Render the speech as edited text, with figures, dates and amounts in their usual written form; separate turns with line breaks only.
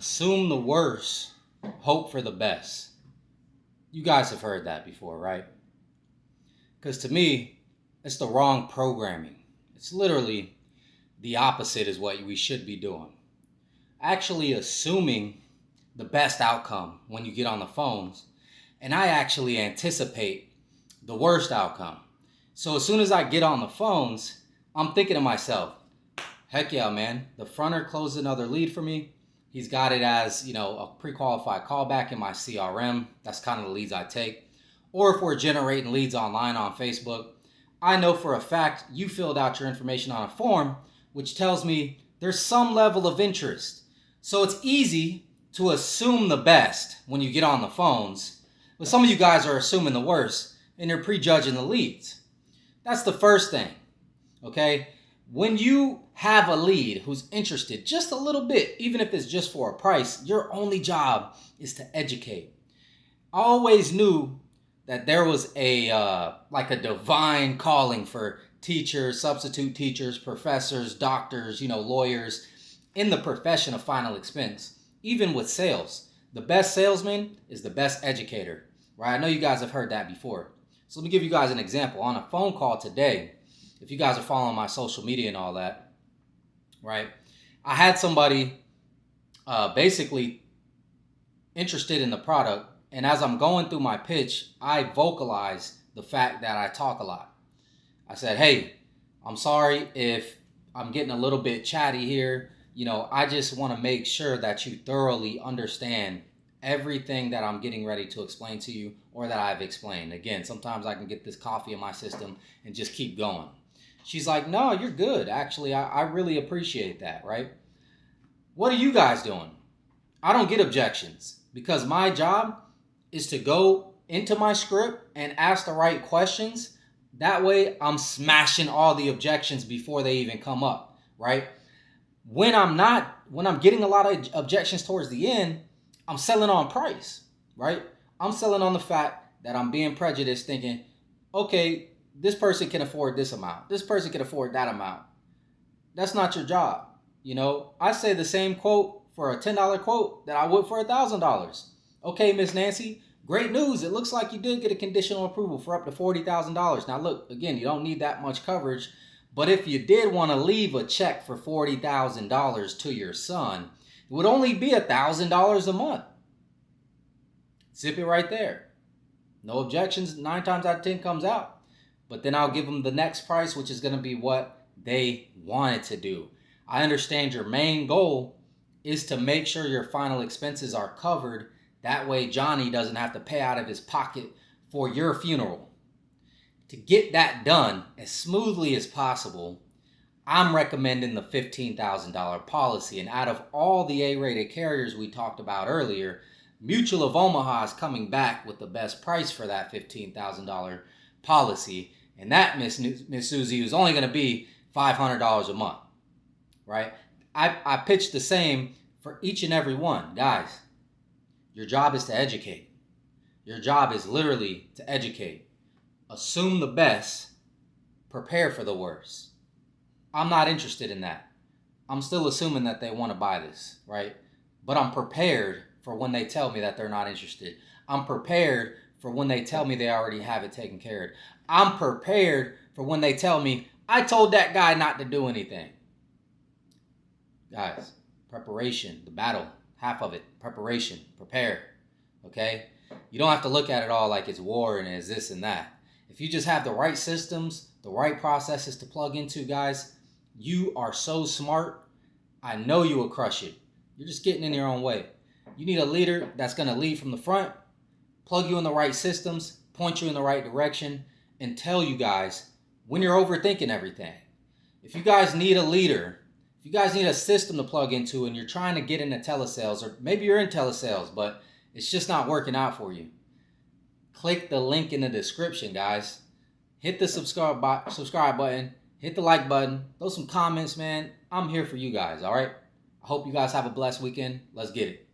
Assume the worst, hope for the best. You guys have heard that before, right? Because to me, it's the wrong programming. It's literally the opposite is what we should be doing. Actually assuming the best outcome when you get on the phones, and I actually anticipate the worst outcome. So as soon as I get on the phones, I'm thinking to myself, heck yeah, man, the fronter closed another lead for me. He's got it as, a pre-qualified callback in my CRM. That's kind of the leads I take. Or if we're generating leads online on Facebook, I know for a fact you filled out your information on a form, which tells me there's some level of interest. So it's easy to assume the best when you get on the phones, but some of you guys are assuming the worst and you're prejudging the leads. That's the first thing, okay? When you have a lead who's interested just a little bit, even if it's just for a price, your only job is to educate. I always knew that there was a divine calling for teachers, substitute teachers, professors, doctors, lawyers in the profession of final expense. Even with sales, the best salesman is the best educator, right? I know you guys have heard that before. So let me give you guys an example. On a phone call today, if you guys are following my social media and all that, right? I had somebody basically interested in the product. And as I'm going through my pitch, I vocalize the fact that I talk a lot. I said, hey, I'm sorry if I'm getting a little bit chatty here. I just want to make sure that you thoroughly understand everything that I'm getting ready to explain to you or that I've explained. Again, sometimes I can get this coffee in my system and just keep going. She's like, no, you're good. Actually, I really appreciate that, right? What are you guys doing? I don't get objections because my job is to go into my script and ask the right questions. That way, I'm smashing all the objections before they even come up, right? When I'm getting a lot of objections towards the end, I'm selling on price, right? I'm selling on the fact that I'm being prejudiced thinking, okay, this person can afford this amount. This person can afford that amount. That's not your job. I say the same quote for a $10 quote that I would for $1,000. Okay, Miss Nancy, great news. It looks like you did get a conditional approval for up to $40,000. Now look, again, you don't need that much coverage, but if you did want to leave a check for $40,000 to your son, it would only be $1,000 a month. Zip it right there. No objections, 9 times out of 10 comes out. But then I'll give them the next price, which is going to be what they wanted to do. I understand your main goal is to make sure your final expenses are covered. That way Johnny doesn't have to pay out of his pocket for your funeral. To get that done as smoothly as possible, I'm recommending the $15,000 policy. And out of all the A-rated carriers we talked about earlier, Mutual of Omaha is coming back with the best price for that $15,000 policy. And that, Miss Susie, is only going to be $500 a month, right? I pitched the same for each and every one. Guys, your job is to educate. Your job is literally to educate. Assume the best, prepare for the worst. I'm not interested in that. I'm still assuming that they want to buy this, right? But I'm prepared for when they tell me that they're not interested. I'm prepared for when they tell me they already have it taken care of. I'm prepared for when they tell me, I told that guy not to do anything. Guys, preparation, the battle, half of it, preparation, prepare, okay? You don't have to look at it all like it's war and it's this and that. If you just have the right systems, the right processes to plug into, guys, you are so smart. I know you will crush it. You're just getting in your own way. You need a leader that's going to lead from the front, plug you in the right systems, point you in the right direction, and tell you guys when you're overthinking everything. If you guys need a leader, if you guys need a system to plug into and you're trying to get into telesales, or maybe you're in telesales, but it's just not working out for you, click the link in the description, guys. Hit the subscribe button. Hit the like button. Throw some comments, man. I'm here for you guys, all right? I hope you guys have a blessed weekend. Let's get it.